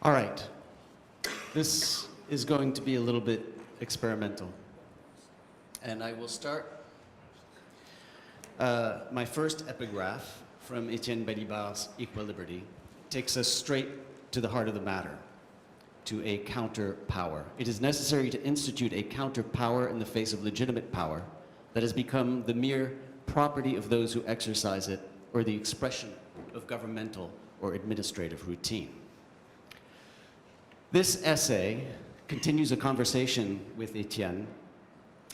All right. This is going to be a little bit experimental. And I will start my first epigraph from Etienne Balibar's Equal Liberty takes us straight to the heart of the matter, to a counter-power. It is necessary to institute a counter-power in the face of legitimate power that has become the mere property of those who exercise it or the expression of governmental or administrative routine. This essay continues a conversation with Etienne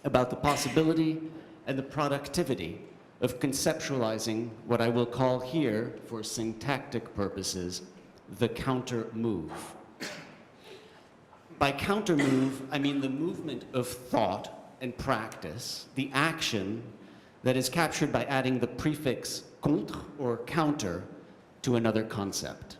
about the possibility and the productivity of conceptualizing what I will call here, for syntactic purposes, the counter-move. By counter-move, I mean the movement of thought and practice, the action that is captured by adding the prefix contre, or counter, to another concept.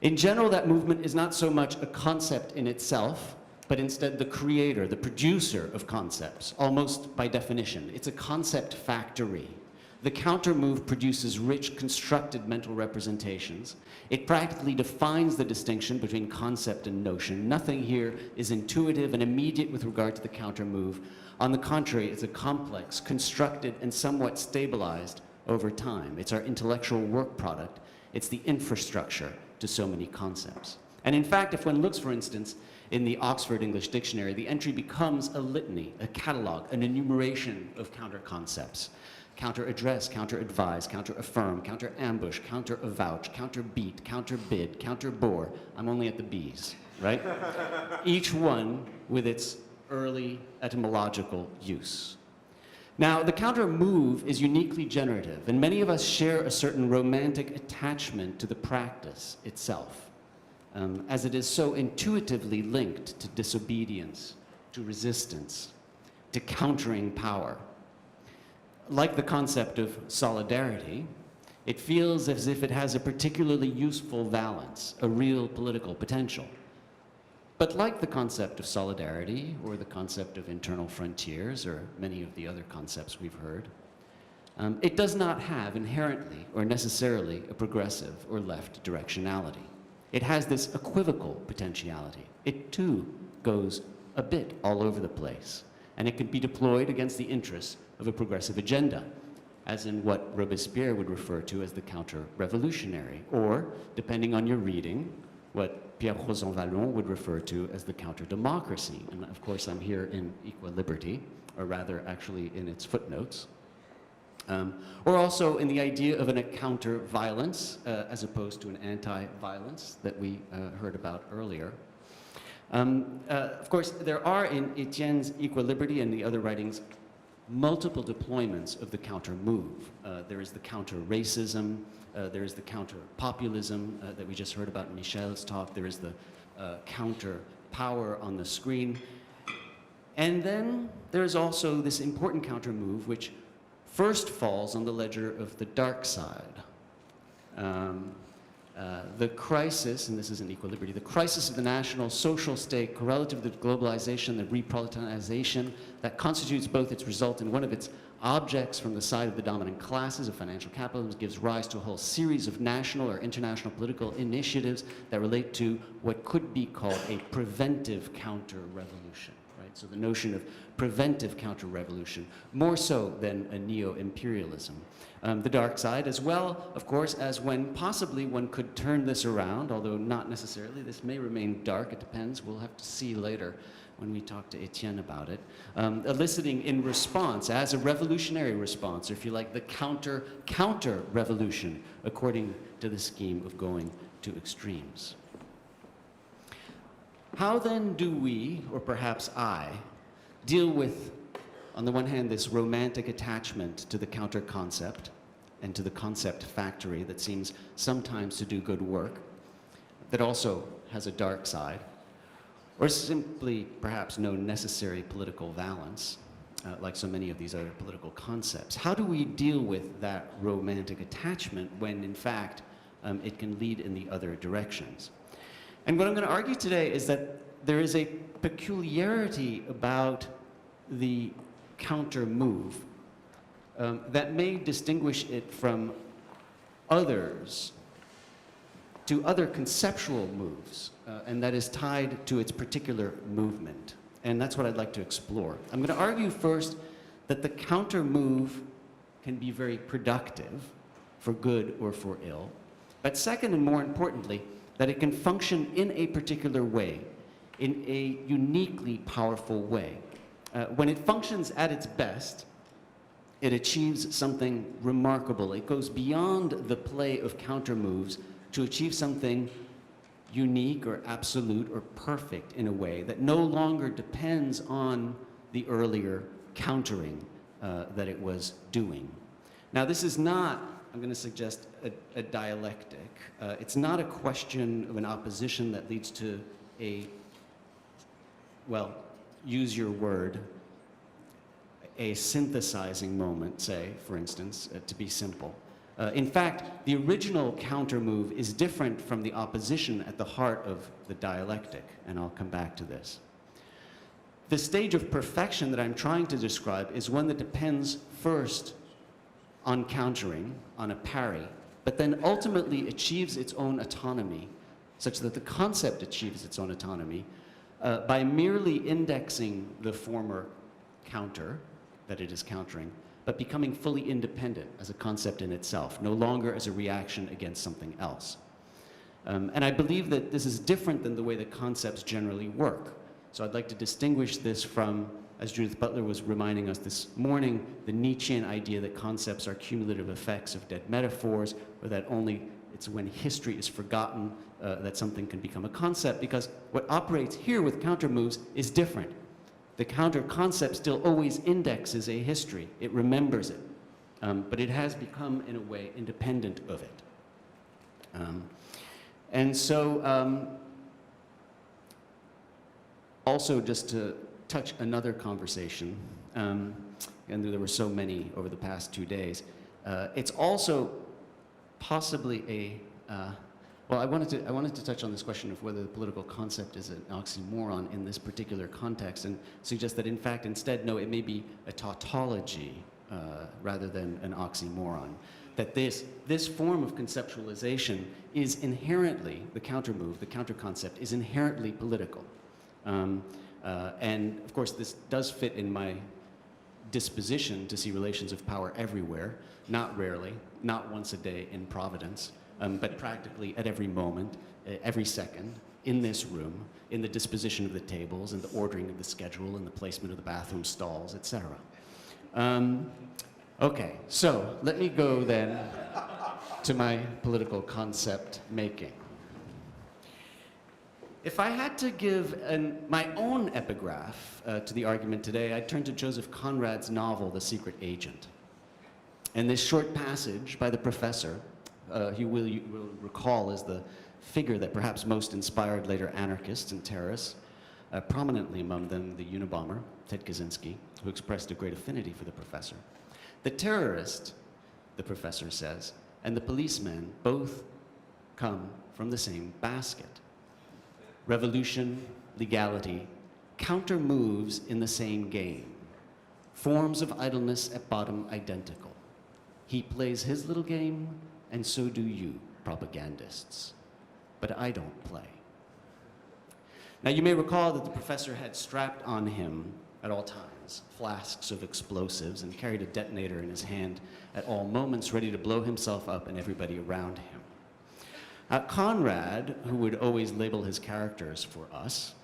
In general, that movement is not so much a concept in itself, but instead the creator, the producer of concepts, almost by definition. It's a concept factory. The counter-move produces rich, constructed mental representations. It practically defines the distinction between concept and notion. Nothing here is intuitive and immediate with regard to the counter-move. On the contrary, it's a complex, constructed, and somewhat stabilized over time. It's our intellectual work product. It's the infrastructure to so many concepts. And in fact, if one looks, for instance, in the Oxford English Dictionary, the entry becomes a litany, a catalog, an enumeration of counter-concepts. Counter-address, counter-advise, counter-affirm, counter-ambush, counter-avouch, counter-beat, counter-bid, counter-bore. I'm only at the B's, right? Each one with its early etymological use. Now, the counter-move is uniquely generative, and many of us share a certain romantic attachment to the practice itself, as it is so intuitively linked to disobedience, to resistance, to countering power. Like the concept of solidarity, it feels as if it has a particularly useful valence, a real political potential. But like the concept of solidarity, or the concept of internal frontiers, or many of the other concepts we've heard, it does not have inherently or necessarily a progressive or left directionality. It has this equivocal potentiality. It too goes a bit all over the place, and it can be deployed against the interests of a progressive agenda, as in what Robespierre would refer to as the counter-revolutionary, or, depending on your reading, what Pierre Rosanvallon would refer to as the counter-democracy. And of course, I'm here in Equal Liberty, or rather actually in its footnotes. Or also in the idea of a counter-violence, as opposed to an anti-violence that we heard about earlier. Of course, there are in Etienne's Equal Liberty and the other writings multiple deployments of the counter-move. There is the counter-racism, there is the counter-populism that we just heard about in Michel's talk, there is the counter-power on the screen. And then there's also this important counter-move which first falls on the ledger of the dark side. The crisis, and this is in Equal Liberty, the crisis of the national social state correlative to globalization, the reproletarianization that constitutes both its result and one of its objects from the side of the dominant classes of financial capitalism gives rise to a whole series of national or international political initiatives that relate to what could be called a preventive counter-revolution. So the notion of preventive counter-revolution, more so than a neo-imperialism. The dark side, as well, of course, as when possibly one could turn this around, although not necessarily. This may remain dark, it depends. We'll have to see later when we talk to Etienne about it. Eliciting in response, as a revolutionary response, or if you like, the counter-revolution, according to the scheme of going to extremes. How then do we, or perhaps I, deal with, on the one hand, this romantic attachment to the counter-concept and to the concept factory that seems sometimes to do good work, that also has a dark side, or simply perhaps no necessary political valence, like so many of these other political concepts? How do we deal with that romantic attachment when, in fact, it can lead in the other directions? And what I'm going to argue today is that there is a peculiarity about the counter-move that may distinguish it from others to other conceptual moves, and that is tied to its particular movement. And that's what I'd like to explore. I'm going to argue first that the counter move can be very productive, for good or for ill. But second, and more importantly, that it can function in a particular way, in a uniquely powerful way. When it functions at its best, it achieves something remarkable. It goes beyond the play of counter moves to achieve something unique or absolute or perfect in a way that no longer depends on the earlier countering that it was doing. Now, this is not, I'm going to suggest, a dialectic. It's not a question of an opposition that leads to a, well, use your word, a synthesizing moment, say, for instance, to be simple. In fact, the original counter move is different from the opposition at the heart of the dialectic, and I'll come back to this. The stage of perfection that I'm trying to describe is one that depends first on countering, on a parry, but then ultimately achieves its own autonomy, such that the concept achieves its own autonomy by merely indexing the former counter that it is countering, but becoming fully independent as a concept in itself, no longer as a reaction against something else. And I believe that this is different than the way that concepts generally work. So I'd like to distinguish this from, as Judith Butler was reminding us this morning, the Nietzschean idea that concepts are cumulative effects of dead metaphors, or that only it's when history is forgotten that something can become a concept, because what operates here with counter moves is different. The counter concept still always indexes a history. It remembers it. But it has become, in a way, independent of it. And so, also just to touch another conversation, and there were so many over the past 2 days, it's also possibly a, well, I wanted to touch on this question of whether the political concept is an oxymoron in this particular context, and suggest that, in fact, instead, no, it may be a tautology rather than an oxymoron. That this form of conceptualization is inherently, the counter move, the counter concept, is inherently political. And, of course, this does fit in my disposition to see relations of power everywhere, not rarely, not once a day in Providence, but practically at every moment, every second, in this room, in the disposition of the tables, in the ordering of the schedule, in the placement of the bathroom stalls, etc. Okay, so let me go then to my political concept making. If I had to give my own epigraph to the argument today, I'd turn to Joseph Conrad's novel, The Secret Agent. And this short passage by the professor, you will recall as the figure that perhaps most inspired later anarchists and terrorists, prominently among them the Unabomber, Ted Kaczynski, who expressed a great affinity for the professor. The terrorist, the professor says, and the policeman both come from the same basket. Revolution, legality, counter moves in the same game. Forms of idleness at bottom identical. He plays his little game, and so do you, propagandists. But I don't play. Now, you may recall that the professor had strapped on him at all times flasks of explosives and carried a detonator in his hand at all moments, ready to blow himself up and everybody around him. Conrad, who would always label his characters for us,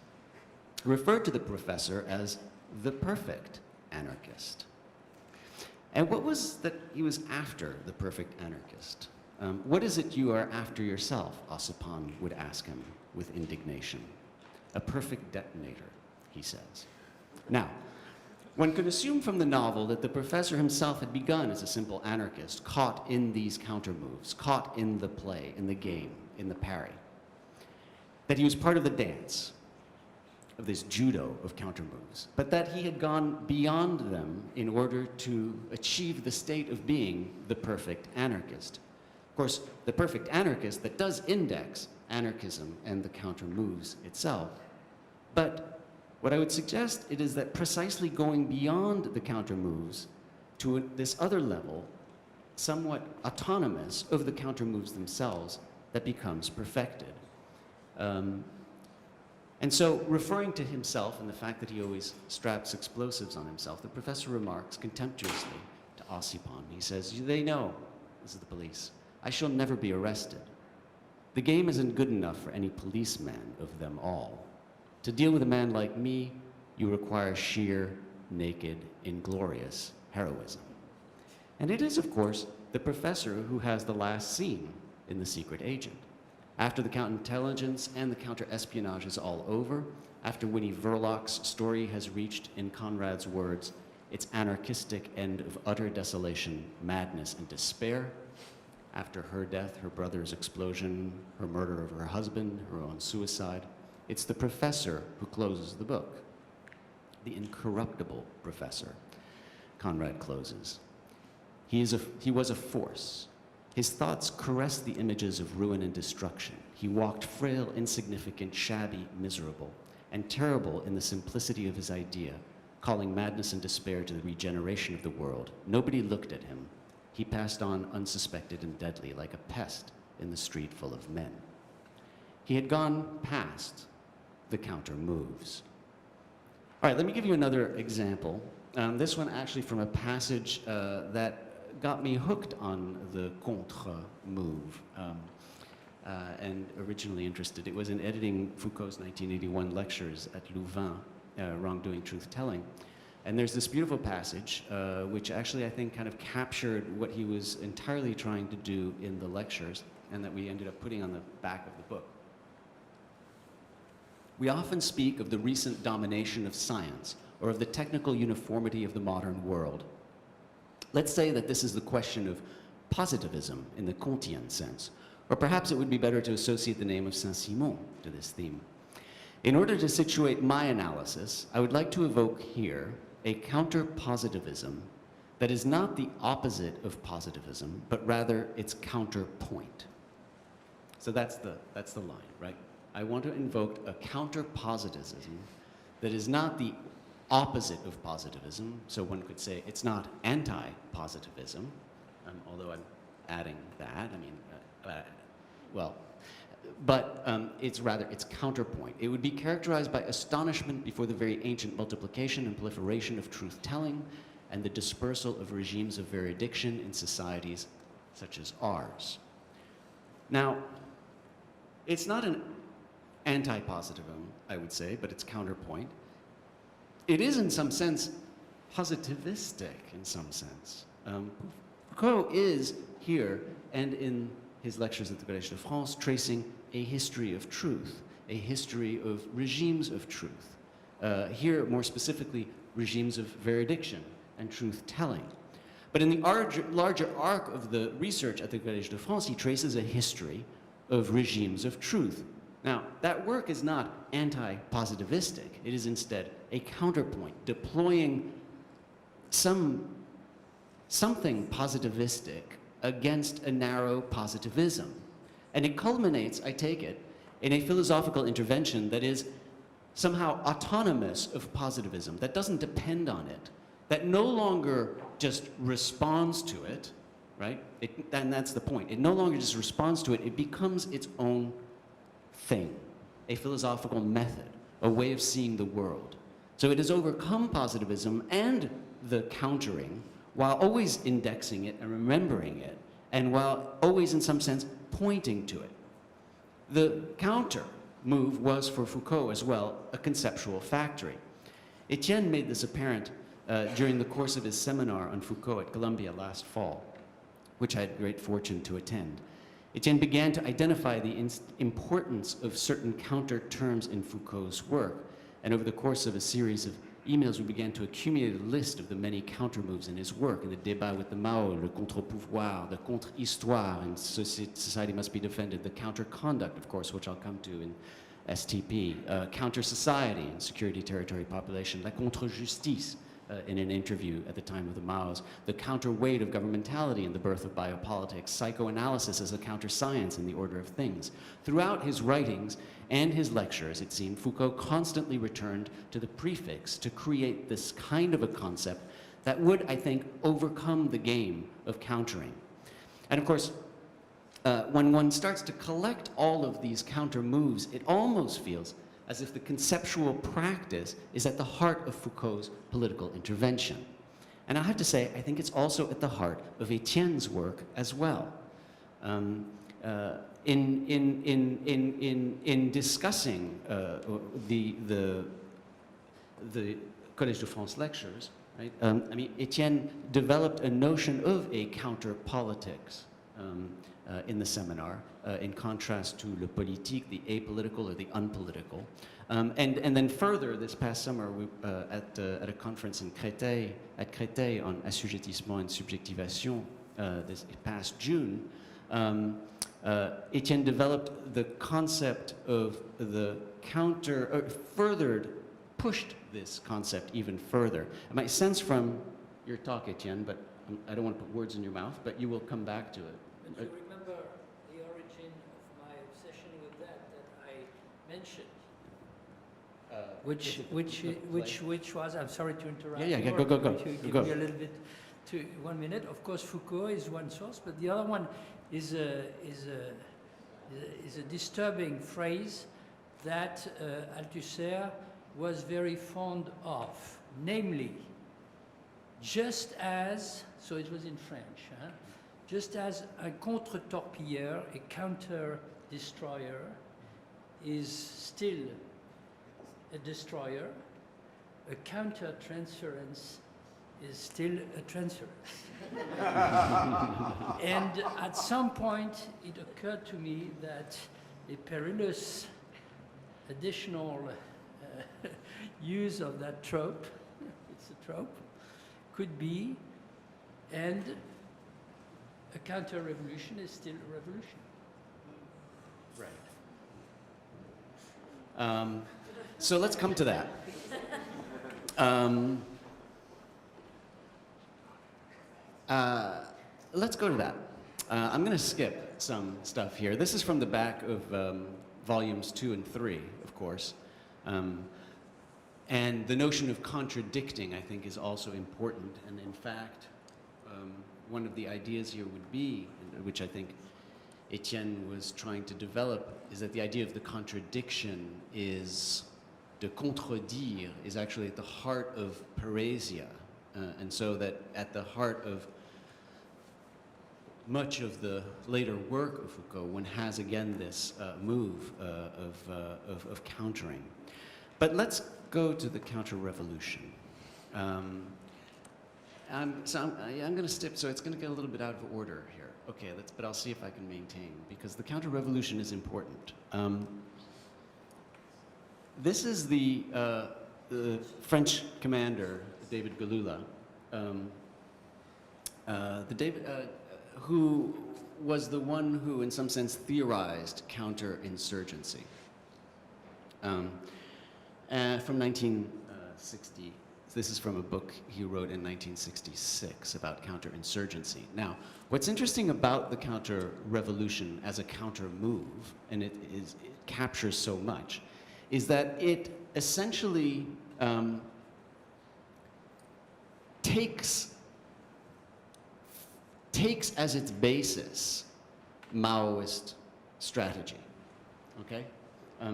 referred to the professor as the perfect anarchist. And what was that he was after, the perfect anarchist? What is it you are after yourself, Ossipon would ask him with indignation. A perfect detonator, he says. Now, one could assume from the novel that the professor himself had begun as a simple anarchist, caught in these counter moves, caught in the play, in the game, in the parry. That he was part of the dance, of this judo of counter moves, but that he had gone beyond them in order to achieve the state of being the perfect anarchist. Of course, the perfect anarchist that does index anarchism and the counter moves itself. But what I would suggest it is that precisely going beyond the counter moves to this other level, somewhat autonomous of the counter moves themselves, that becomes perfected. And so, referring to himself and the fact that he always straps explosives on himself, the professor remarks contemptuously to Ossipon. He says, "They know," this is the police, "I shall never be arrested. The game isn't good enough for any policeman of them all. To deal with a man like me, you require sheer, naked, inglorious heroism." And it is, of course, the professor who has the last scene in The Secret Agent. After the counterintelligence and the counter-espionage is all over, after Winnie Verloc's story has reached, in Conrad's words, its anarchistic end of utter desolation, madness, and despair, after her death, her brother's explosion, her murder of her husband, her own suicide, it's the professor who closes the book. The incorruptible professor, Conrad closes. He was a force. His thoughts caressed the images of ruin and destruction. He walked frail, insignificant, shabby, miserable, and terrible in the simplicity of his idea, calling madness and despair to the regeneration of the world. Nobody looked at him. He passed on unsuspected and deadly, like a pest in the street full of men. He had gone past the counter moves. All right, let me give you another example. This one actually from a passage that got me hooked on the contre move and originally interested. It was in editing Foucault's 1981 lectures at Louvain, Wrongdoing, Truth-Telling. And there's this beautiful passage, which actually I think kind of captured what he was entirely trying to do in the lectures, and that we ended up putting on the back of the book. We often speak of the recent domination of science, or of the technical uniformity of the modern world. Let's say that this is the question of positivism in the Kantian sense, or perhaps it would be better to associate the name of Saint-Simon to this theme. In order to situate my analysis, I would like to evoke here a counter-positivism that is not the opposite of positivism, but rather its counterpoint. So that's the line, right? I want to invoke a counter-positivism that is not the opposite of positivism, so one could say it's not anti-positivism, although I'm adding that, it's rather its counterpoint. It would be characterized by astonishment before the very ancient multiplication and proliferation of truth-telling and the dispersal of regimes of veridiction in societies such as ours. Now, it's not an anti-positivism, I would say, but its counterpoint. It is, in some sense, positivistic, in some sense. Foucault is here, and in his lectures at the Collège de France, tracing a history of truth, a history of regimes of truth. Here, more specifically, regimes of veridiction and truth-telling. But in the larger arc of the research at the Collège de France, he traces a history of regimes of truth. Now, that work is not anti-positivistic. It is instead a counterpoint, deploying something positivistic against a narrow positivism. And it culminates, I take it, in a philosophical intervention that is somehow autonomous of positivism, that doesn't depend on it, that no longer just responds to it, right? And that's the point. It no longer just responds to it, it becomes its own thing, a philosophical method, a way of seeing the world. So it has overcome positivism and the countering while always indexing it and remembering it, and while always in some sense pointing to it. The counter move was for Foucault as well a conceptual factory. Etienne made this apparent during the course of his seminar on Foucault at Columbia last fall, which I had great fortune to attend. Etienne began to identify the importance of certain counter terms in Foucault's work, and over the course of a series of emails, we began to accumulate a list of the many counter-moves in his work, in the débat with the Mao, le contre-pouvoir, the contre-histoire, and society must be defended, the counter-conduct, of course, which I'll come to in STP, counter-society and security, territory, population, la contre-justice, in an interview at the time of the Maos, the counterweight of governmentality in the birth of biopolitics, psychoanalysis as a counter-science in the order of things. Throughout his writings and his lectures, it seemed, Foucault constantly returned to the prefix to create this kind of a concept that would, I think, overcome the game of countering. And of course, when one starts to collect all of these counter moves, it almost feels as if the conceptual practice is at the heart of Foucault's political intervention. And I have to say, I think it's also at the heart of Etienne's work as well. In discussing the Collège de France lectures, right? I mean, Etienne developed a notion of a counter-politics in the seminar, in contrast to le politique, the apolitical or the unpolitical. And then further, this past summer, at a conference in Créteil, at Créteil on assujettissement and subjectivation, this past June, Etienne developed the concept of the counter, or pushed this concept even further. And my sense from your talk, Etienne, but I don't want to put words in your mouth, but you will come back to it. But you remember the origin of my obsession with that I mentioned, which was, I'm sorry to interrupt. Yeah, you, go. Give me a little bit to 1 minute. Of course, Foucault is one source, but the other one is a disturbing phrase that Althusser was very fond of, namely, just as, so it was in French, just as a contre-torpilleur, a counter-destroyer, is still a destroyer, a counter-transference is still a transference. And at some point, it occurred to me that a perilous additional use of that trope, it's a trope, could be, and a counter-revolution is still a revolution. Right. So let's come to that. Let's go to that. I'm going to skip some stuff here. This is from the back of volumes 2 and 3, of course. And the notion of contradicting, I think, is also important. And in fact, one of the ideas here would be, which I think Etienne was trying to develop, is that the idea of the contradiction is, de contredire, is actually at the heart of parousia. And so that at the heart of much of the later work of Foucault, one has again this move of countering. But let's go to the counter-revolution. I'm going to skip, so it's going to get a little bit out of order here. Okay, but I'll see if I can maintain, because the counter-revolution is important. This is the French commander, David Galula, who was the one who, in some sense, theorized counterinsurgency. From 1960, this is from a book he wrote in 1966 about counterinsurgency. Now, what's interesting about the counter-revolution as a counter-move, and it captures so much, is that it essentially takes as its basis Maoist strategy, okay?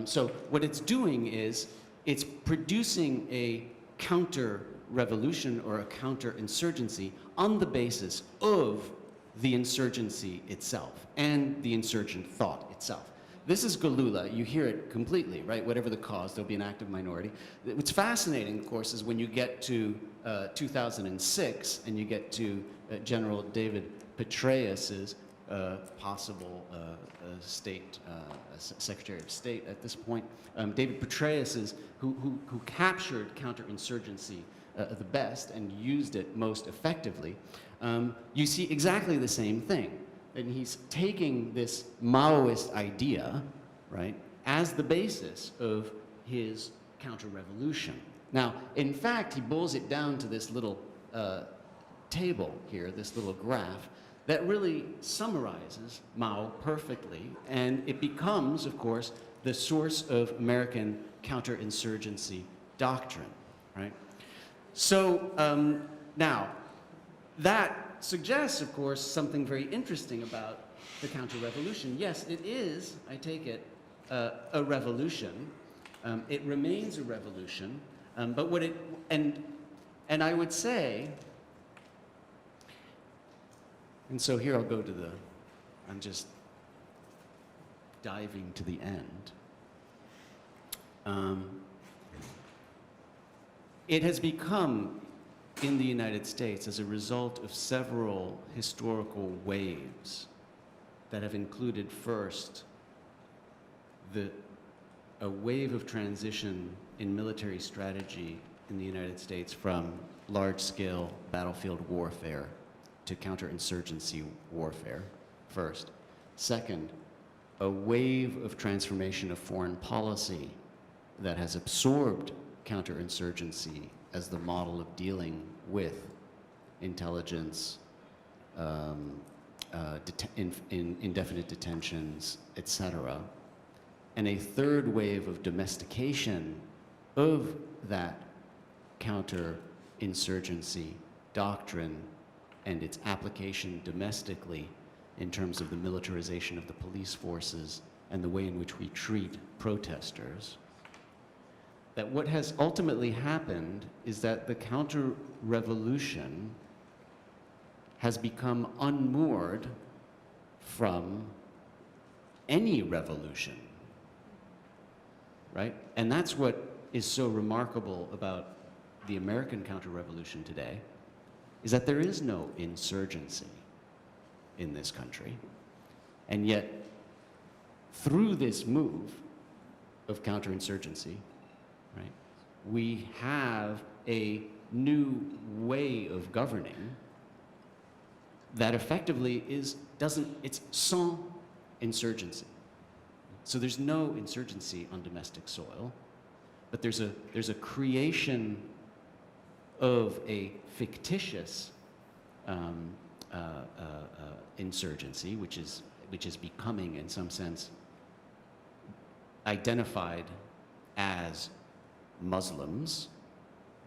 So what it's doing is it's producing a counter-revolution or a counter-insurgency on the basis of the insurgency itself and the insurgent thought itself. This is Galula. You hear it completely, right? Whatever the cause, there'll be an active minority. What's fascinating, of course, is when you get to 2006 and you get to General David Petraeus's possible Secretary of State at this point. David Petraeus's, who captured counterinsurgency the best and used it most effectively. You see exactly the same thing. And he's taking this Maoist idea, right, as the basis of his counter-revolution. Now, in fact, he boils it down to this little table here, this little graph, that really summarizes Mao perfectly, and it becomes, of course, the source of American counterinsurgency doctrine, right? So now, that suggests, of course, something very interesting about the counter-revolution. Yes, it is, I take it, a revolution. It remains a revolution, but what it, and I would say, and so here I'll go to the, I'm just diving to the end. It has become, in the United States, as a result of several historical waves that have included first a wave of transition in military strategy in the United States from large-scale battlefield warfare to counterinsurgency warfare, first. Second, a wave of transformation of foreign policy that has absorbed counterinsurgency as the model of dealing with intelligence, indefinite detentions, etc. And a third wave of domestication of that counterinsurgency doctrine and its application domestically in terms of the militarization of the police forces and the way in which we treat protesters. That what has ultimately happened is that the counter-revolution has become unmoored from any revolution, right? And that's what is so remarkable about the American counter-revolution today, is that there is no insurgency in this country. And yet, through this move of counterinsurgency, right, we have a new way of governing that effectively it's sans insurgency. So there's no insurgency on domestic soil, but there's a creation of a fictitious insurgency, which is becoming, in some sense, identified as Muslims,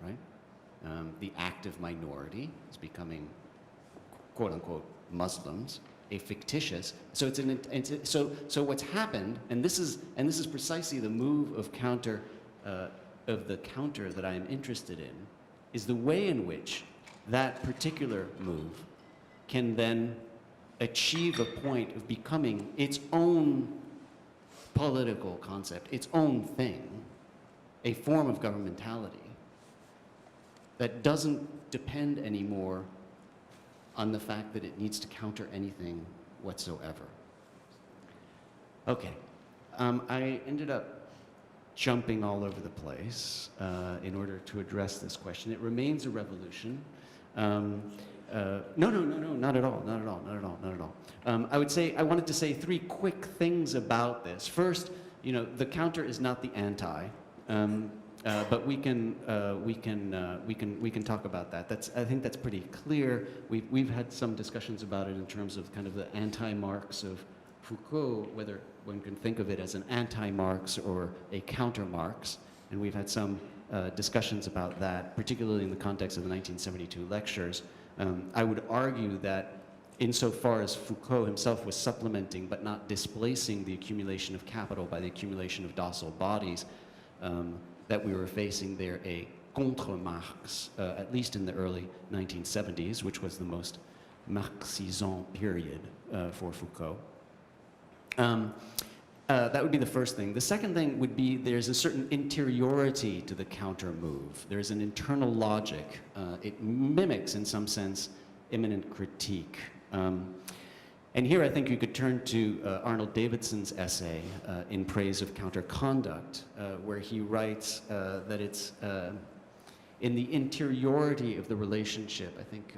right? The active minority is becoming, quote unquote, Muslims. A fictitious. So so what's happened, and this is precisely the move of the counter that I am interested in, is the way in which that particular move can then achieve a point of becoming its own political concept, its own thing, a form of governmentality that doesn't depend anymore on the fact that it needs to counter anything whatsoever. Okay, I ended up jumping all over the place in order to address this question. It remains a revolution. No, not at all, not at all, not at all, not at all. I wanted to say three quick things about this. First, the counter is not the anti, but we can talk about that. I think that's pretty clear. We've had some discussions about it in terms of kind of the anti-Marx of Foucault, whether one can think of it as an anti-Marx or a counter-Marx, and we've had some discussions about that, particularly in the context of the 1972 lectures. I would argue that insofar as Foucault himself was supplementing but not displacing the accumulation of capital by the accumulation of docile bodies, that we were facing there a contre-Marx, at least in the early 1970s, which was the most Marxisant period for Foucault. That would be the first thing. The second thing would be there's a certain interiority to the counter move. There's an internal logic. It mimics, in some sense, immanent critique. And here I think you could turn to Arnold Davidson's essay in praise of counterconduct, where he writes that it's in the interiority of the relationship, I think,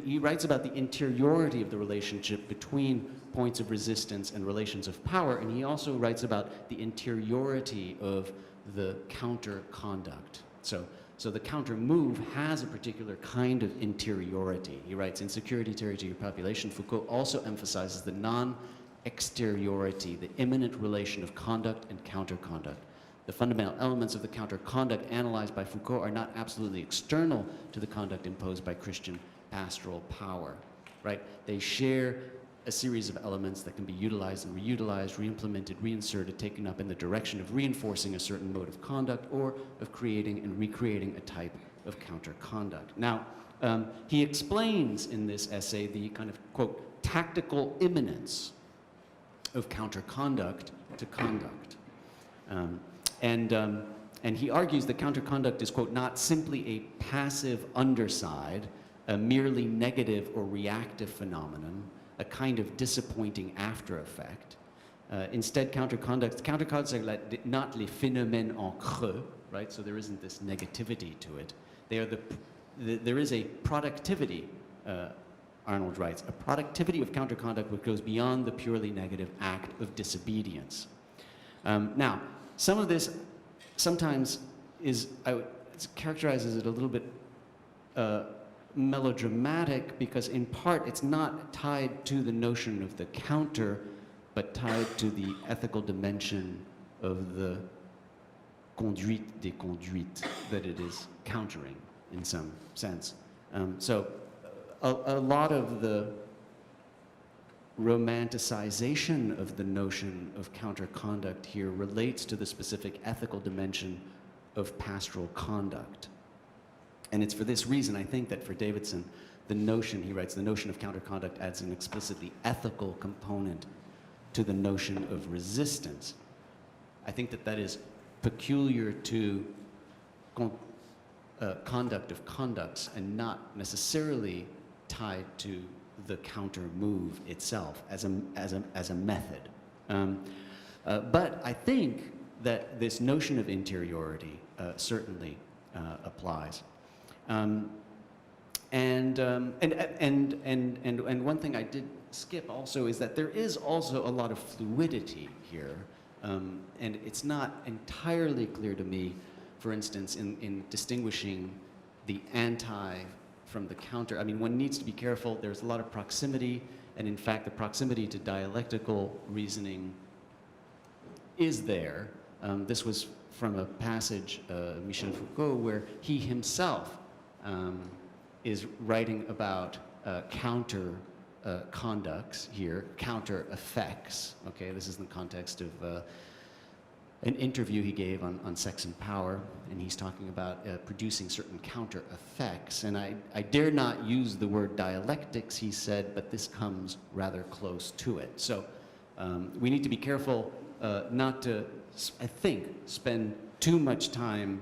he writes about the interiority of the relationship between points of resistance and relations of power, and he also writes about the interiority of the counter-conduct. So the counter-move has a particular kind of interiority. He writes, in Security, Territory, Population, Foucault also emphasizes the non-exteriority, the immanent relation of conduct and counter-conduct. The fundamental elements of the counter-conduct analyzed by Foucault are not absolutely external to the conduct imposed by Christian pastoral power, right? They share a series of elements that can be utilized and reutilized, re-implemented, reinserted, taken up in the direction of reinforcing a certain mode of conduct or of creating and recreating a type of counter-conduct. Now, he explains in this essay the kind of, quote, tactical imminence of counter-conduct to conduct. And he argues that counter-conduct is, quote, not simply a passive underside, a merely negative or reactive phenomenon, a kind of disappointing after effect. Instead, counter-conduct are not les phénomènes en creux, right? So there isn't this negativity to it. They are there is a productivity, Arnold writes, a productivity of counter-conduct which goes beyond the purely negative act of disobedience. Now, some of this sometimes characterizes it a little bit melodramatic, because in part it's not tied to the notion of the counter, but tied to the ethical dimension of the conduite des conduites that it is countering in some sense. So a lot of the romanticization of the notion of counter-conduct here relates to the specific ethical dimension of pastoral conduct. And it's for this reason, I think, that for Davidson, the notion, he writes, the notion of counter-conduct adds an explicitly ethical component to the notion of resistance. I think that that is peculiar to conduct of conducts and not necessarily tied to the counter move itself as a method. But I think that this notion of interiority certainly applies. And one thing I did skip also is that there is also a lot of fluidity here, and it's not entirely clear to me, for instance, in distinguishing the anti from the counter. I mean, one needs to be careful. There's a lot of proximity, and in fact, the proximity to dialectical reasoning is there. This was from a passage, Michel Foucault, where he himself is writing about counter conducts here, counter effects. Okay, this is in the context of an interview he gave on sex and power, and he's talking about producing certain counter effects. And I dare not use the word dialectics, he said, but this comes rather close to it. So we need to be careful not to, I think, spend too much time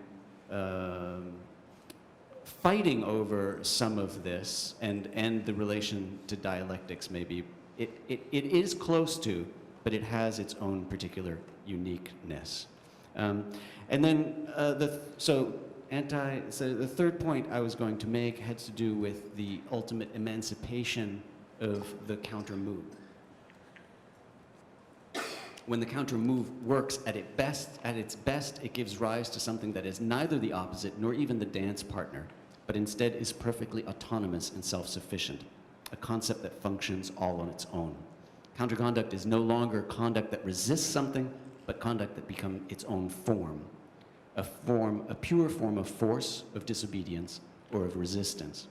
fighting over some of this and the relation to dialectics maybe. It is close to, but it has its own particular uniqueness. And then, so the third point I was going to make had to do with the ultimate emancipation of the counter move. When the counter move works at its best, it gives rise to something that is neither the opposite nor even the dance partner, but instead is perfectly autonomous and self-sufficient, a concept that functions all on its own. Counterconduct is no longer conduct that resists something, but conduct that becomes its own form, a pure form of force, of disobedience, or of resistance.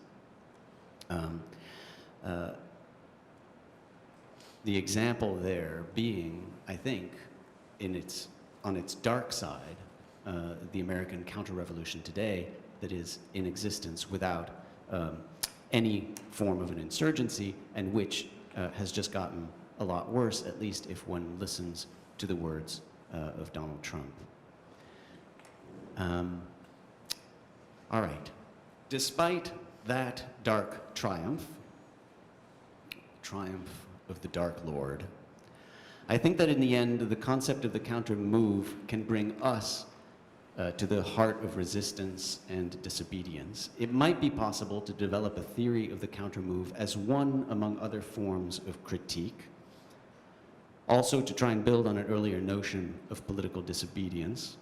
The example there being, I think, on its dark side, the American counter-revolution today that is in existence without any form of an insurgency, and which has just gotten a lot worse, at least if one listens to the words of Donald Trump. All right. Despite that dark triumph of the Dark Lord, I think that in the end, the concept of the counter move can bring us to the heart of resistance and disobedience. It might be possible to develop a theory of the counter move as one among other forms of critique, also to try and build on an earlier notion of political disobedience,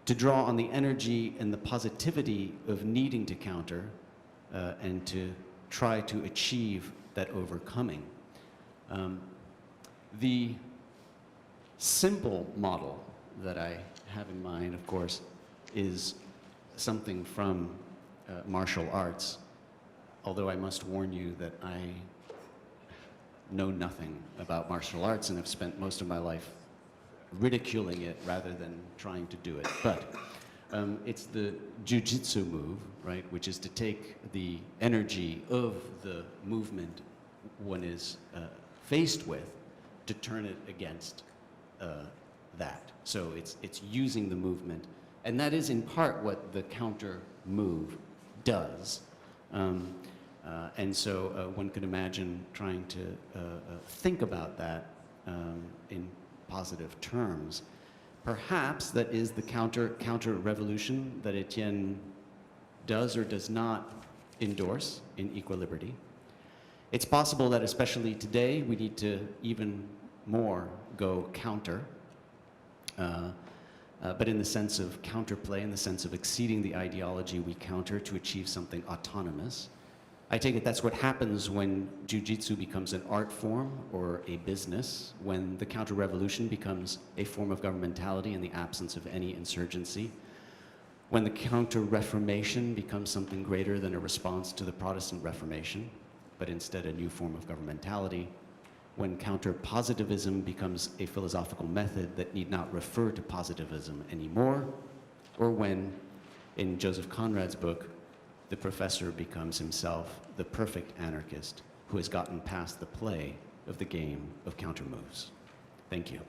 to draw on the energy and the positivity of needing to counter, and to try to achieve that overcoming. The simple model that I have in mind, of course, is something from martial arts. although I must warn you that I know nothing about martial arts and have spent most of my life ridiculing it rather than trying to do it. But it's the jujitsu move, right, which is to take the energy of the movement one is faced with to turn it against that. So it's using the movement, and that is in part what the counter move does. And so one could imagine trying to think about that in positive terms. Perhaps that is the counter revolution that Etienne does or does not endorse in Equal Liberty. It's possible that especially today we need to even more go counter, but in the sense of counterplay, in the sense of exceeding the ideology we counter to achieve something autonomous. I take it that's what happens when jiu-jitsu becomes an art form or a business, when the counter-revolution becomes a form of governmentality in the absence of any insurgency, when the counter-reformation becomes something greater than a response to the Protestant Reformation, but instead a new form of governmentality, when counter-positivism becomes a philosophical method that need not refer to positivism anymore, or when, in Joseph Conrad's book, the professor becomes himself the perfect anarchist who has gotten past the play of the game of counter moves. Thank you.